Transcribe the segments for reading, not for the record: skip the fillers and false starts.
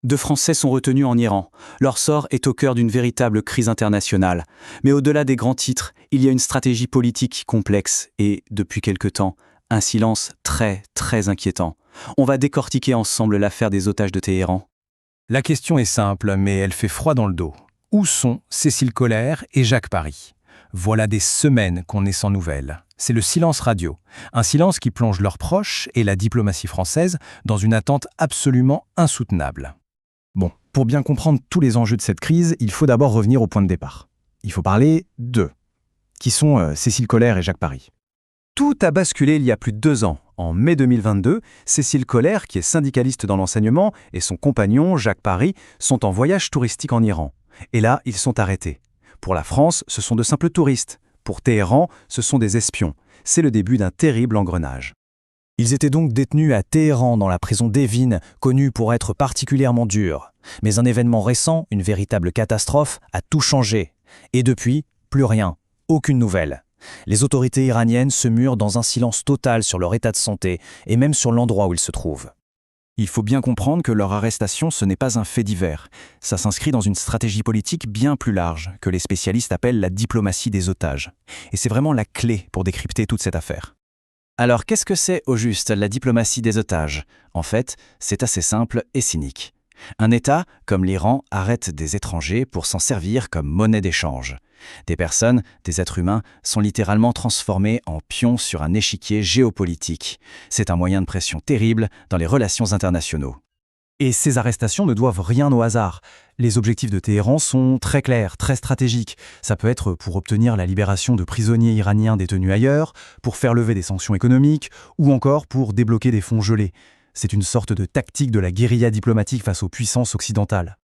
2 Français sont retenus en Iran. Leur sort est au cœur d'une véritable crise internationale. Mais au-delà des grands titres, il y a une stratégie politique complexe et, depuis quelque temps, un silence très, très inquiétant. On va décortiquer ensemble l'affaire des otages de Téhéran. La question est simple, mais elle fait froid dans le dos. Où sont Cécile Collaert et Jacques Paris? Voilà des semaines qu'on est sans nouvelles. C'est le silence radio. Un silence qui plonge leurs proches et la diplomatie française dans une attente absolument insoutenable. Bon, pour bien comprendre tous les enjeux de cette crise, il faut d'abord revenir au point de départ. Il faut parler d'eux, qui sont Cécile Collaert et Jacques Paris. Tout a basculé il y a plus de 2 ans. En mai 2022, Cécile Collaert, qui est syndicaliste dans l'enseignement, et son compagnon, Jacques Paris, sont en voyage touristique en Iran. Et là, ils sont arrêtés. Pour la France, ce sont de simples touristes. Pour Téhéran, ce sont des espions. C'est le début d'un terrible engrenage. Ils étaient donc détenus à Téhéran dans la prison d'Evin, connue pour être particulièrement dure. Mais un événement récent, une véritable catastrophe, a tout changé. Et depuis, plus rien, aucune nouvelle. Les autorités iraniennes se murent dans un silence total sur leur état de santé et même sur l'endroit où ils se trouvent. Il faut bien comprendre que leur arrestation, ce n'est pas un fait divers. Ça s'inscrit dans une stratégie politique bien plus large, que les spécialistes appellent la diplomatie des otages. Et c'est vraiment la clé pour décrypter toute cette affaire. Alors qu'est-ce que c'est au juste la diplomatie des otages? En fait, c'est assez simple et cynique. Un État, comme l'Iran, arrête des étrangers pour s'en servir comme monnaie d'échange. Des personnes, des êtres humains, sont littéralement transformés en pions sur un échiquier géopolitique. C'est un moyen de pression terrible dans les relations internationaux. Et ces arrestations ne doivent rien au hasard. Les objectifs de Téhéran sont très clairs, très stratégiques. Ça peut être pour obtenir la libération de prisonniers iraniens détenus ailleurs, pour faire lever des sanctions économiques, ou encore pour débloquer des fonds gelés. C'est une sorte de tactique de la guérilla diplomatique face aux puissances occidentales.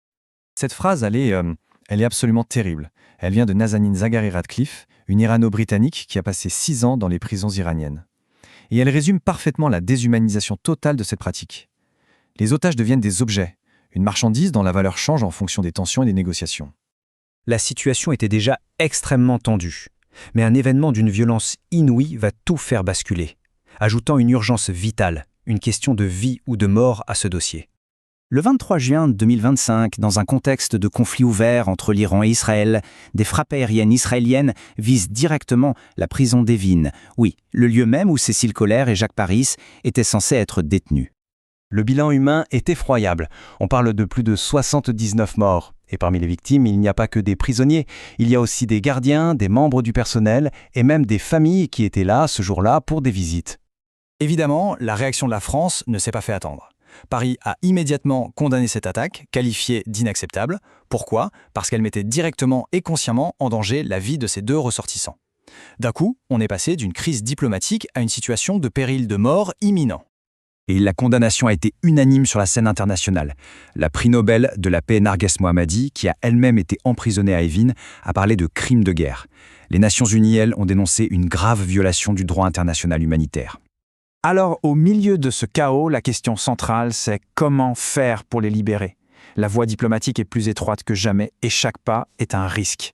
Cette phrase, elle est absolument terrible. Elle vient de Nazanin Zaghari-Ratcliffe, une Irano-Britannique qui a passé 6 ans dans les prisons iraniennes. Et elle résume parfaitement la déshumanisation totale de cette pratique. Les otages deviennent des objets, une marchandise dont la valeur change en fonction des tensions et des négociations. La situation était déjà extrêmement tendue. Mais un événement d'une violence inouïe va tout faire basculer, ajoutant une urgence vitale, une question de vie ou de mort à ce dossier. Le 23 juin 2025, dans un contexte de conflit ouvert entre l'Iran et Israël, des frappes aériennes israéliennes visent directement la prison d'Evin. Oui, le lieu même où Cécile Collaert et Jacques Paris étaient censés être détenus. Le bilan humain est effroyable. On parle de plus de 79 morts. Et parmi les victimes, il n'y a pas que des prisonniers. Il y a aussi des gardiens, des membres du personnel et même des familles qui étaient là ce jour-là pour des visites. Évidemment, la réaction de la France ne s'est pas fait attendre. Paris a immédiatement condamné cette attaque, qualifiée d'inacceptable. Pourquoi? Parce qu'elle mettait directement et consciemment en danger la vie de ces 2 ressortissants. D'un coup, on est passé d'une crise diplomatique à une situation de péril de mort imminent. Et la condamnation a été unanime sur la scène internationale. La prix Nobel de la paix Narges Mohammadi, qui a elle-même été emprisonnée à Evin, a parlé de crimes de guerre. Les Nations Unies, elles, ont dénoncé une grave violation du droit international humanitaire. Alors, au milieu de ce chaos, la question centrale, c'est comment faire pour les libérer. La voie diplomatique est plus étroite que jamais et chaque pas est un risque.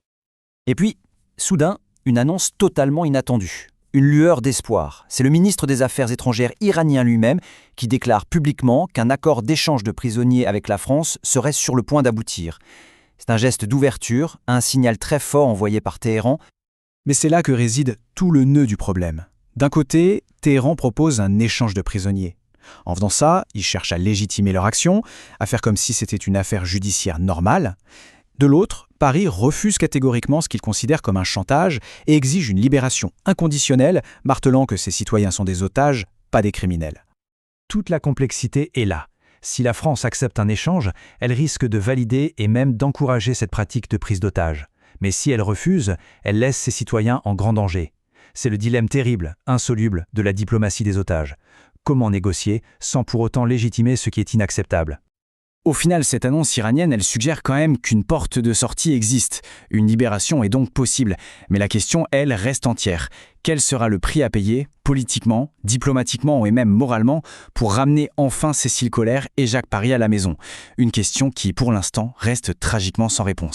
Et puis, soudain, une annonce totalement inattendue. Une lueur d'espoir. C'est le ministre des Affaires étrangères iranien lui-même qui déclare publiquement qu'un accord d'échange de prisonniers avec la France serait sur le point d'aboutir. C'est un geste d'ouverture, un signal très fort envoyé par Téhéran. Mais c'est là que réside tout le nœud du problème. D'un côté, Téhéran propose un échange de prisonniers. En faisant ça, ils cherchent à légitimer leur action, à faire comme si c'était une affaire judiciaire normale. De l'autre, Paris refuse catégoriquement ce qu'il considère comme un chantage et exige une libération inconditionnelle, martelant que ses citoyens sont des otages, pas des criminels. Toute la complexité est là. Si la France accepte un échange, elle risque de valider et même d'encourager cette pratique de prise d'otages. Mais si elle refuse, elle laisse ses citoyens en grand danger. C'est le dilemme terrible, insoluble, de la diplomatie des otages. Comment négocier sans pour autant légitimer ce qui est inacceptable? Au final, cette annonce iranienne, elle suggère quand même qu'une porte de sortie existe. Une libération est donc possible. Mais la question, elle, reste entière. Quel sera le prix à payer, politiquement, diplomatiquement et même moralement, pour ramener enfin Cécile Collaert et Jacques Paris à la maison? Une question qui, pour l'instant, reste tragiquement sans réponse.